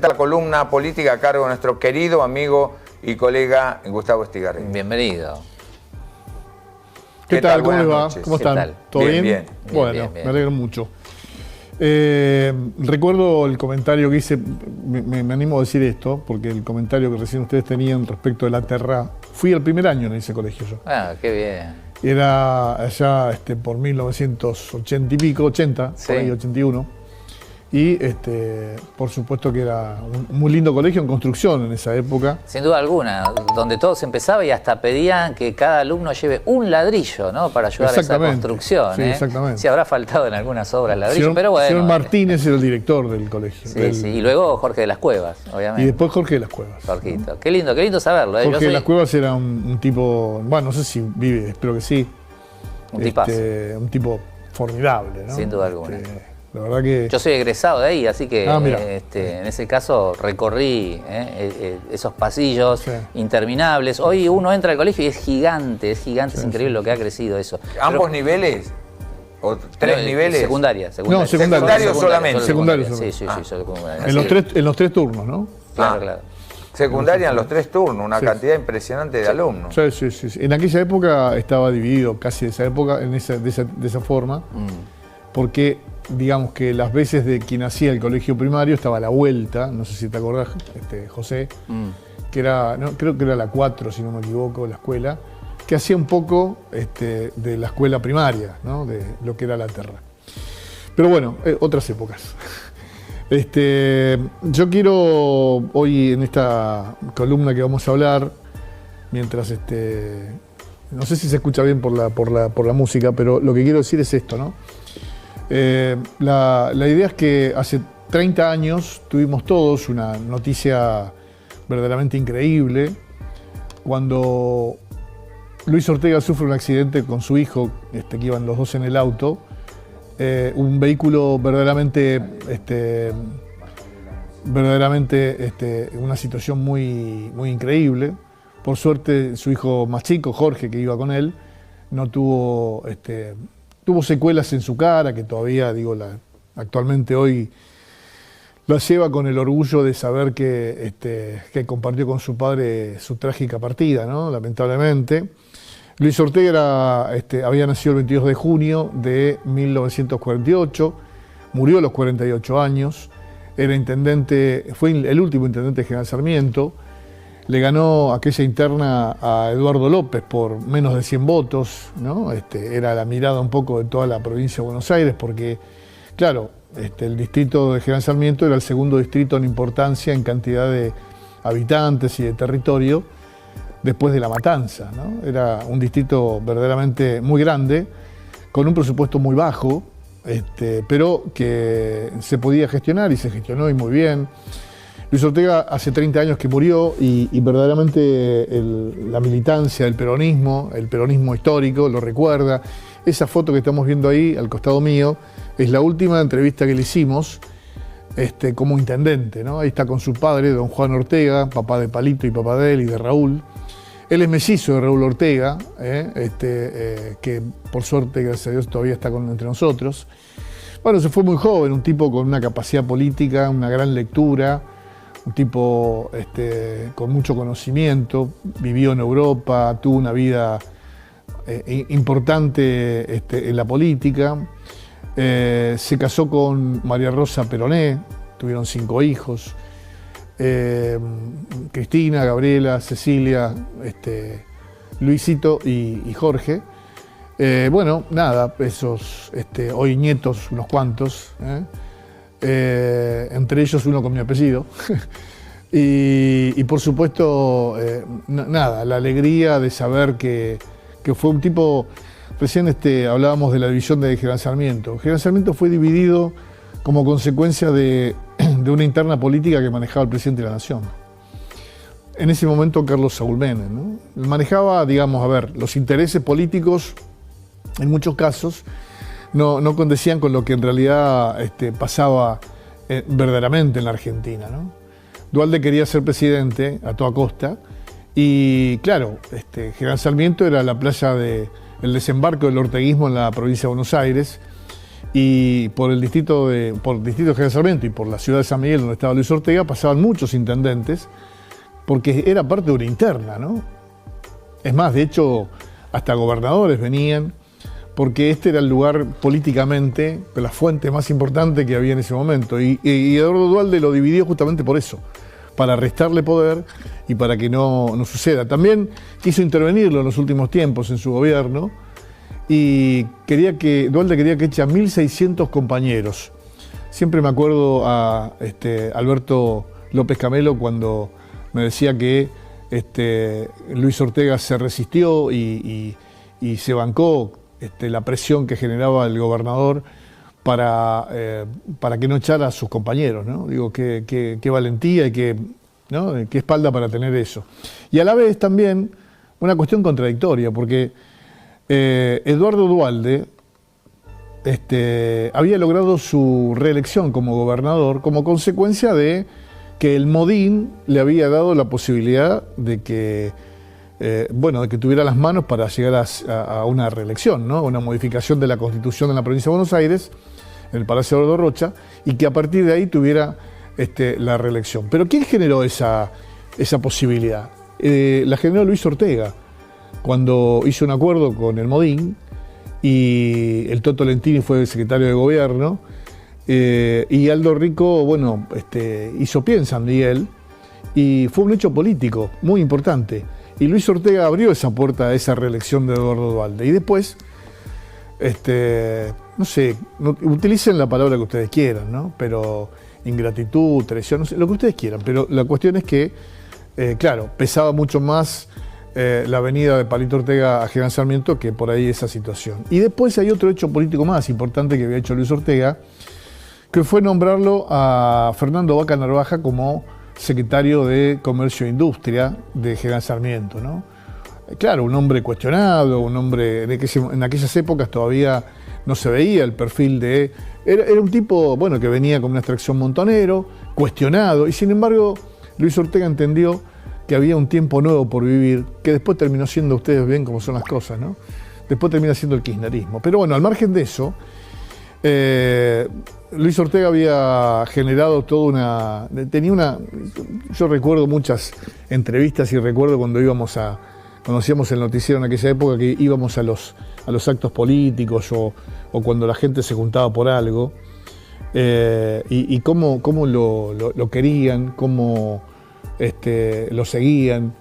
La columna política a cargo de nuestro querido amigo y colega Gustavo Estigarribia. Bienvenido. ¿Qué tal? ¿Cómo les va? Noches. ¿Cómo están? tal? ¿Todo bien? Bien. Bueno, bien. me alegro mucho. Recuerdo el comentario que hice, me animo a decir esto, porque el comentario que recién ustedes tenían respecto de la Terra, fui el primer año en ese colegio yo. Ah, qué bien. Era allá por 1980 y pico, 80, Sí. por ahí 81. Y por supuesto que era un muy lindo colegio en construcción en esa época. Sin duda alguna, donde todo se empezaba y hasta pedían que cada alumno lleve un ladrillo, ¿no? Para ayudar a esa construcción. Sí, exactamente. Sí, habrá faltado en algunas obras ladrillo, pero bueno. Señor Martínez era el director del colegio. Sí, sí. Y luego Jorge de las Cuevas, obviamente. Y después Jorge de las Cuevas. Jorgito. Qué lindo saberlo. Jorge de las Cuevas era un tipo, bueno, no sé si vive, espero que sí. Un tipazo. Un tipo formidable, ¿no? Sin duda alguna. La verdad que... Yo soy egresado de ahí, así que mira. en ese caso recorrí esos pasillos Sí. interminables. Hoy uno entra al colegio y es gigante, es increíble lo que ha crecido eso. ¿Ambos niveles? ¿O tres niveles? Secundaria. No, secundario solamente. Secundario Sí, solamente. solo secundaria. En los tres turnos, ¿no? Claro. Secundaria en los tres turnos, una Sí. cantidad impresionante de alumnos. Sí. En aquella época estaba dividido, casi de esa época, de esa forma, porque digamos que las veces de quien hacía el colegio primario estaba a la vuelta, no sé si te acordás, José, que era, no, creo que era la 4, si no me equivoco, la escuela, que hacía un poco de la escuela primaria, ¿no? De lo que era la Terra. Pero bueno, otras épocas. Yo quiero hoy en esta columna que vamos a hablar, mientras no sé si se escucha bien por la música, pero lo que quiero decir es esto, ¿no? La idea es que hace 30 años tuvimos todos una noticia verdaderamente increíble cuando Luis Ortega sufre un accidente con su hijo, que iban los dos en el auto, un vehículo verdaderamente una situación muy increíble. Por suerte su hijo más chico, Jorge, que iba con él, no tuvo secuelas en su cara, que todavía, actualmente hoy la lleva con el orgullo de saber que compartió con su padre su trágica partida, ¿no? Lamentablemente. Luis Ortega había nacido el 22 de junio de 1948, murió a los 48 años, era intendente, fue el último intendente de General Sarmiento, le ganó aquella interna a Eduardo López por menos de 100 votos, ¿no? Era la mirada un poco de toda la provincia de Buenos Aires, porque, claro, el distrito de General Sarmiento era el segundo distrito en importancia en cantidad de habitantes y de territorio, después de La Matanza, ¿no? Era un distrito verdaderamente muy grande, con un presupuesto muy bajo, pero que se podía gestionar y se gestionó y muy bien. Luis Ortega hace 30 años que murió y verdaderamente la militancia del peronismo, el peronismo histórico, lo recuerda. Esa foto que estamos viendo ahí, al costado mío, es la última entrevista que le hicimos como intendente, ¿no? Ahí está con su padre, don Juan Ortega, papá de Palito y papá de él y de Raúl. Él es mellizo de Raúl Ortega, que por suerte, gracias a Dios, todavía está entre nosotros. Bueno, se fue muy joven, un tipo con una capacidad política, una gran lectura, un tipo con mucho conocimiento, vivió en Europa, tuvo una vida importante en la política. Se casó con María Rosa Peroné, tuvieron 5 hijos. Cristina, Gabriela, Cecilia, Luisito y Jorge. Bueno, nada, esos hoy nietos, unos cuantos, entre ellos uno con mi apellido. y por supuesto, nada, la alegría de saber que fue un tipo. Recién hablábamos de la división de General Sarmiento. General Sarmiento fue dividido como consecuencia de una interna política que manejaba el presidente de la Nación. En ese momento Carlos Saúl Menem, ¿no? Manejaba, los intereses políticos, en muchos casos, no condecían con lo que en realidad pasaba verdaderamente en la Argentina, ¿no? Duhalde quería ser presidente a toda costa y, claro, General Sarmiento era la playa del desembarco del orteguismo en la provincia de Buenos Aires. Y por el distrito de General Sarmiento y por la ciudad de San Miguel, donde estaba Luis Ortega, pasaban muchos intendentes, porque era parte de una interna, ¿no? Es más, de hecho, hasta gobernadores venían, porque este era el lugar políticamente, la fuente más importante que había en ese momento. Y Eduardo Duhalde lo dividió justamente por eso, para restarle poder y para que no suceda. También quiso intervenirlo en los últimos tiempos en su gobierno y Duhalde quería que eche a 1.600 compañeros. Siempre me acuerdo a Alberto López Camelo cuando me decía que Luis Ortega se resistió y se bancó la presión que generaba el gobernador para que no echara a sus compañeros, ¿no? Digo, qué valentía y qué espalda para tener eso. Y a la vez también una cuestión contradictoria, porque Eduardo Duhalde había logrado su reelección como gobernador como consecuencia de que el Modín le había dado la posibilidad de que tuviera las manos para llegar a una reelección, ¿no? Una modificación de la Constitución de la provincia de Buenos Aires, en el Palacio de Eduardo Rocha, y que a partir de ahí tuviera la reelección. Pero ¿quién generó esa posibilidad? La generó Luis Ortega, cuando hizo un acuerdo con el Modín, y el Toto Lentini fue el secretario de gobierno, y Aldo Rico, hizo pie en San Miguel, y fue un hecho político muy importante. Y Luis Ortega abrió esa puerta a esa reelección de Eduardo Duhalde. Y después, utilicen la palabra que ustedes quieran, ¿no? Pero ingratitud, traición, no sé, lo que ustedes quieran. Pero la cuestión es que, pesaba mucho más la venida de Palito Ortega a General Sarmiento que por ahí esa situación. Y después hay otro hecho político más importante que había hecho Luis Ortega, que fue nombrarlo a Fernando Vaca Narvaja como secretario de Comercio e Industria de General Sarmiento, ¿no? Claro, un hombre cuestionado, un hombre en aquellas épocas todavía no se veía el perfil de... Era un tipo, que venía con una extracción montonero, cuestionado, y sin embargo Luis Ortega entendió que había un tiempo nuevo por vivir, que después terminó siendo, ustedes ven cómo son las cosas, ¿no? Después termina siendo el kirchnerismo. Pero al margen de eso, Luis Ortega había generado toda yo recuerdo muchas entrevistas y recuerdo cuando hacíamos el noticiero en aquella época, que íbamos a los actos políticos o cuando la gente se juntaba por algo, y cómo lo querían, cómo lo seguían,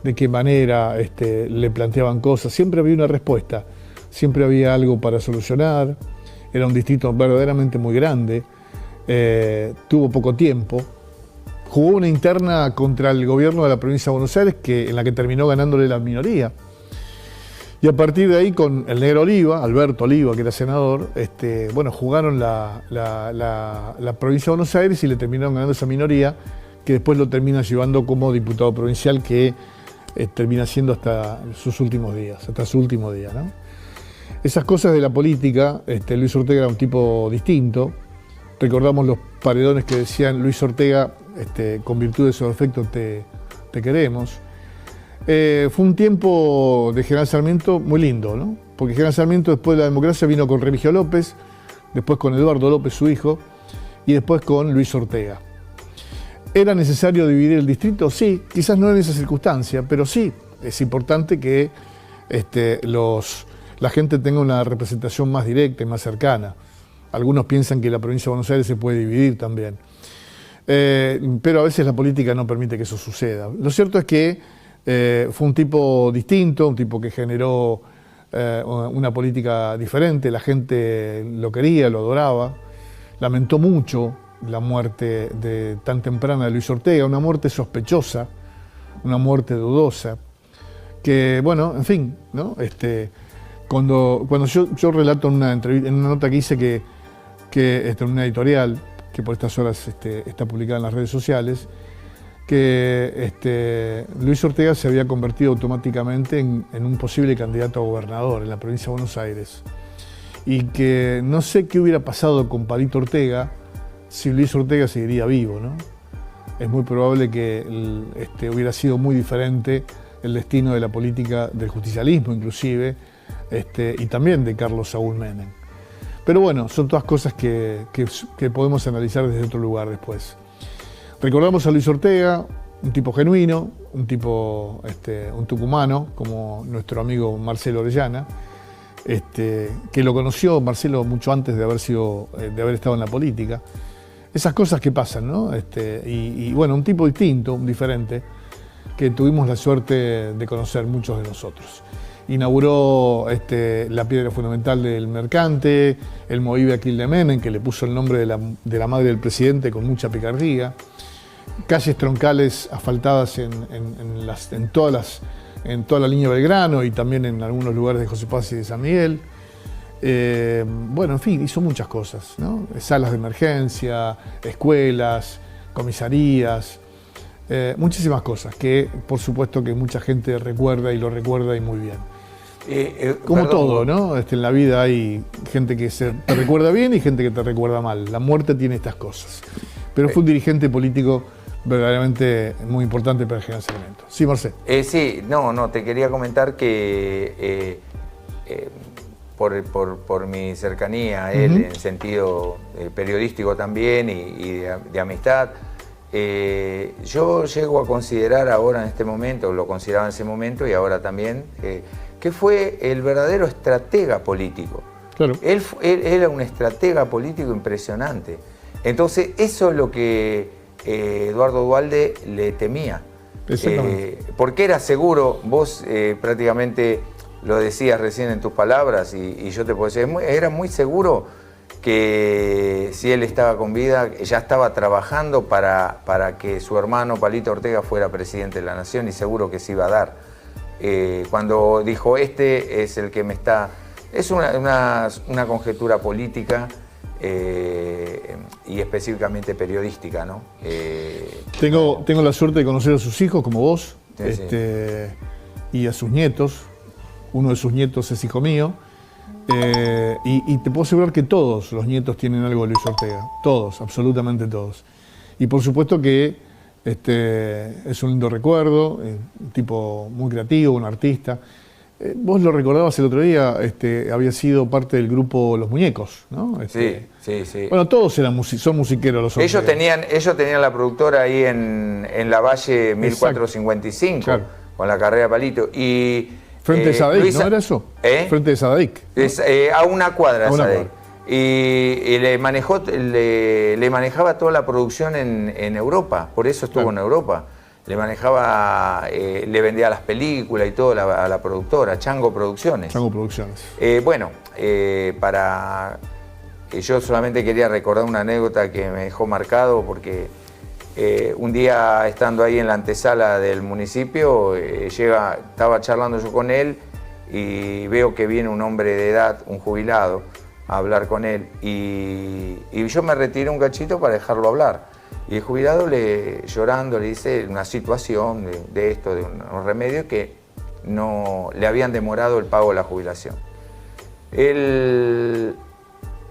de qué manera le planteaban cosas. Siempre había una respuesta, siempre había algo para solucionar. Era un distrito verdaderamente muy grande, tuvo poco tiempo, jugó una interna contra el gobierno de la provincia de Buenos Aires en la que terminó ganándole la minoría. Y a partir de ahí, con el negro Oliva, Alberto Oliva, que era senador, jugaron la provincia de Buenos Aires y le terminaron ganando esa minoría, que después lo termina llevando como diputado provincial, que termina siendo hasta sus últimos días, hasta su último día, ¿no? Esas cosas de la política, Luis Ortega era un tipo distinto. Recordamos los paredones que decían: Luis Ortega, con virtudes o defectos te queremos. Fue un tiempo de General Sarmiento muy lindo, ¿no? Porque General Sarmiento, después de la democracia, vino con Remigio López, después con Eduardo López, su hijo, y después con Luis Ortega. ¿Era necesario dividir el distrito? Sí, quizás no en esa circunstancia, pero sí es importante que la gente tenga una representación más directa y más cercana. Algunos piensan que la provincia de Buenos Aires se puede dividir también. Pero a veces la política no permite que eso suceda. Lo cierto es que fue un tipo distinto, un tipo que generó una política diferente. La gente lo quería, lo adoraba. Lamentó mucho la muerte tan temprana de Luis Ortega, una muerte sospechosa, una muerte dudosa, que, en fin, ¿no? Cuando yo relato en una nota que hice en una editorial, que por estas horas está publicada en las redes sociales, que Luis Ortega se había convertido automáticamente en un posible candidato a gobernador en la provincia de Buenos Aires, y que no sé qué hubiera pasado con Palito Ortega si Luis Ortega seguiría vivo, ¿no? Es muy probable que hubiera sido muy diferente el destino de la política del justicialismo, inclusive, y también de Carlos Saúl Menem. Pero bueno, son todas cosas que podemos analizar desde otro lugar después. Recordamos a Luis Ortega, un tipo genuino, un tipo, un tucumano, como nuestro amigo Marcelo Orellana, que lo conoció Marcelo mucho antes de haber estado en la política. Esas cosas que pasan, ¿no? Y bueno, un tipo distinto, diferente, que tuvimos la suerte de conocer muchos de nosotros. Inauguró la piedra fundamental del Mercante, el Movive Aquil de Menem, que le puso el nombre de la madre del presidente con mucha picardía, calles troncales asfaltadas en toda la línea Belgrano y también en algunos lugares de José Paz y de San Miguel. Bueno, en fin, hizo muchas cosas, ¿no? Salas de emergencia, escuelas, comisarías, muchísimas cosas que por supuesto que mucha gente recuerda y lo recuerda y muy bien. Como perdón, todo, ¿no? En la vida hay gente que te recuerda bien y gente que te recuerda mal. La muerte tiene estas cosas. Pero fue un dirigente político verdaderamente muy importante para el General Sarmiento. Sí, Marcelo. Sí, te quería comentar que por mi cercanía a él, en sentido periodístico también y de amistad, yo llego a considerar ahora en este momento, lo consideraba en ese momento y ahora también, que fue el verdadero estratega político. Claro. Él era un estratega político impresionante. Entonces, eso es lo que Eduardo Duhalde le temía. Porque era seguro, vos prácticamente lo decías recién en tus palabras y yo te puedo decir, era muy seguro que si él estaba con vida, ya estaba trabajando para que su hermano Palito Ortega fuera presidente de la Nación y seguro que se iba a dar. Cuando dijo, es el que me está... Es una conjetura política y específicamente periodística, ¿no? Tengo la suerte de conocer a sus hijos, como vos, sí. Y a sus nietos. Uno de sus nietos es hijo mío. Y te puedo asegurar que todos los nietos tienen algo de Luis Ortega. Todos, absolutamente todos. Y por supuesto que es un lindo recuerdo, un tipo muy creativo, un artista. Vos lo recordabas el otro día, había sido parte del grupo Los Muñecos, ¿no? Sí. Bueno, todos son musiqueros los ellos tenían la productora ahí en la Valle 1455, claro, con la carrera Palito. Y frente de Sadaic, ¿no era eso? Frente de Sadaic. A una cuadra de Sadaic. Y le manejaba toda la producción en Europa, por eso estuvo en Europa. Le manejaba, le vendía las películas y todo a la productora, Chango Producciones. Chango Producciones. Yo solamente quería recordar una anécdota que me dejó marcado porque un día estando ahí en la antesala del municipio, estaba charlando yo con él y veo que viene un hombre de edad, un jubilado, a hablar con él y yo me retiré un cachito para dejarlo hablar. Y el jubilado llorando le dice una situación de unos remedios que no le habían demorado el pago de la jubilación. Él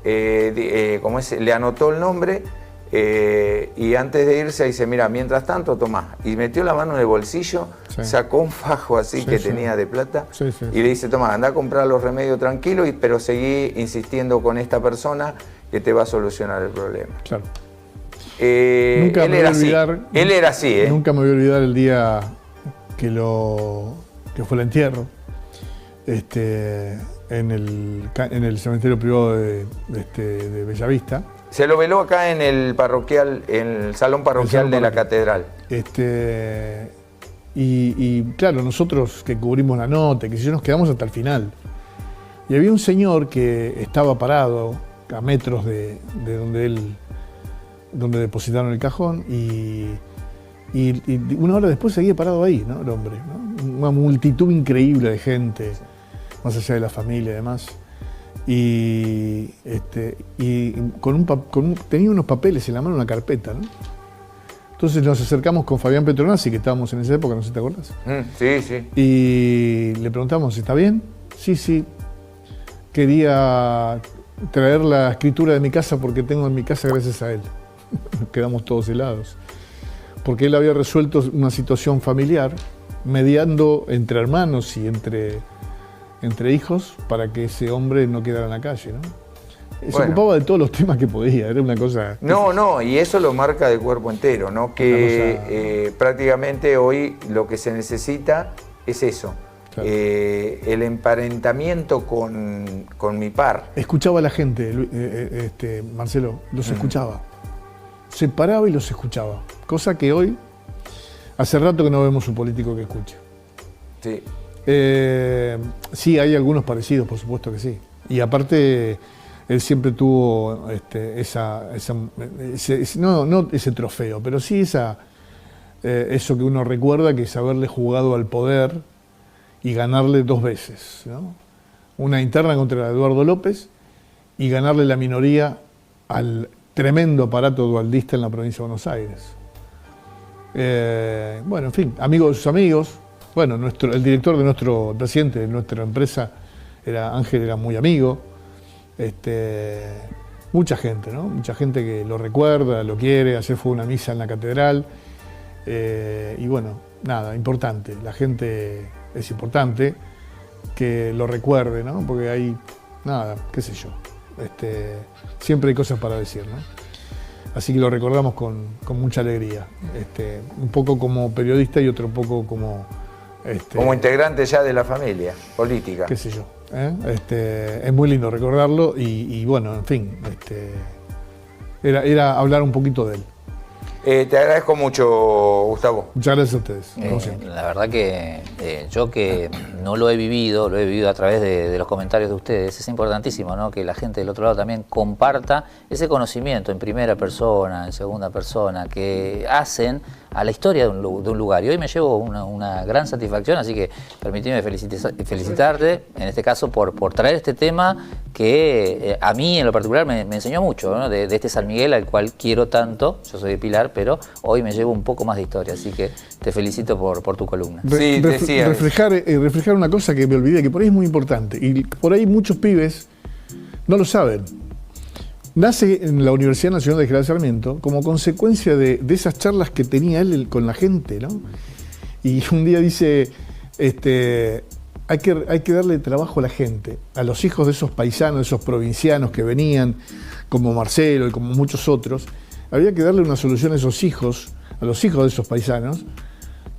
le anotó el nombre y antes de irse dice, mira, mientras tanto tomá. Y metió la mano en el bolsillo, sacó un fajo así que tenía de plata y le dice, tomá, anda a comprar los remedios tranquilo, pero seguí insistiendo con esta persona que te va a solucionar el problema. Claro. Él era así. Nunca me voy a olvidar el día que fue el entierro en el cementerio privado de Bellavista. Se lo veló acá en el salón parroquial de la catedral. Y claro, nosotros que cubrimos la nota, que si nos quedamos hasta el final. Y había un señor que estaba parado a metros de donde depositaron el cajón y una hora después seguía parado ahí, ¿no? El hombre, ¿no? Una multitud increíble de gente, más allá de la familia y demás. Y tenía unos papeles en la mano, una carpeta, ¿no? Entonces nos acercamos con Fabián Petronazzi, que estábamos en esa época, no sé si te acuerdas. Sí. Y le preguntamos, ¿está bien? Sí. Quería traer la escritura de mi casa porque tengo en mi casa gracias a él. Nos quedamos todos helados. Porque él había resuelto una situación familiar, mediando entre hermanos y entre hijos para que ese hombre no quedara en la calle, ¿no? Se ocupaba de todos los temas que podía, era una cosa... No, y eso lo marca de cuerpo entero, ¿no? Que prácticamente hoy lo que se necesita es eso. Claro. El emparentamiento con mi par. Escuchaba a la gente, Marcelo, los escuchaba. Se paraba y los escuchaba. Cosa que hoy, hace rato que no vemos un político que escuche. Sí. Sí, hay algunos parecidos, por supuesto que sí. Y aparte, él siempre tuvo no ese trofeo, pero sí eso que uno recuerda, que es haberle jugado al poder y ganarle 2 veces, ¿no? Una interna contra Eduardo López y ganarle la minoría al tremendo aparato dualdista en la provincia de Buenos Aires. Bueno, en fin, amigo de sus amigos. Bueno, el director de nuestro presidente de nuestra empresa, Ángel, era muy amigo. Mucha gente, ¿no? Mucha gente que lo recuerda, lo quiere. Ayer fue una misa en la catedral. Y bueno, nada, importante. La gente es importante que lo recuerde, ¿no? Porque hay, nada, qué sé yo. Siempre hay cosas para decir, ¿no? Así que lo recordamos con mucha alegría. Un poco como periodista y otro poco como... como integrante ya de la familia política. Qué sé yo. Es muy lindo recordarlo y bueno, en fin, era hablar un poquito de él. Te agradezco mucho, Gustavo. Muchas gracias a ustedes, como siempre. La verdad que yo que no lo he vivido a través de los comentarios de ustedes, es importantísimo, ¿no? Que la gente del otro lado también comparta ese conocimiento en primera persona, en segunda persona, que hacen a la historia de un lugar. Y hoy me llevo una gran satisfacción, así que permíteme felicitarte, en este caso, por traer este tema que a mí en lo particular me enseñó mucho, ¿no? de este San Miguel al cual quiero tanto. Yo soy de Pilar, pero hoy me llevo un poco más de historia, así que te felicito por tu columna. Sí, reflejar una cosa que me olvidé, que por ahí es muy importante, y por ahí muchos pibes no lo saben. Nace en la Universidad Nacional de General Sarmiento como consecuencia de esas charlas que tenía él con la gente, ¿no? Y un día dice, hay que darle trabajo a la gente, a los hijos de esos paisanos, de esos provincianos que venían, como Marcelo y como muchos otros. Había que darle una solución a esos hijos, a los hijos de esos paisanos,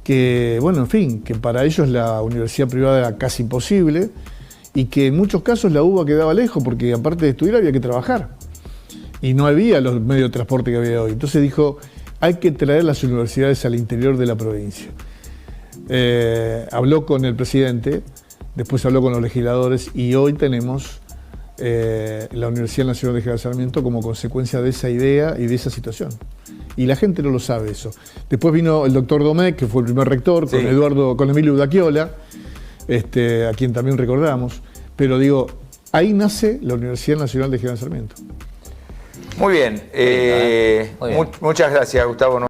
que, bueno, en fin, que para ellos la universidad privada era casi imposible y que en muchos casos la UBA quedaba lejos porque aparte de estudiar había que trabajar. Y no había los medios de transporte que había hoy. Entonces dijo, hay que traer las universidades al interior de la provincia. Habló con el presidente, después habló con los legisladores y hoy tenemos la Universidad Nacional de General Sarmiento como consecuencia de esa idea y de esa situación. Y la gente no lo sabe eso. Después vino el doctor Domecq, que fue el primer rector, sí, con Emilio Udacchiola, a quien también recordamos. Pero digo, ahí nace la Universidad Nacional de General Sarmiento. Muy bien. Muchas gracias, Gustavo.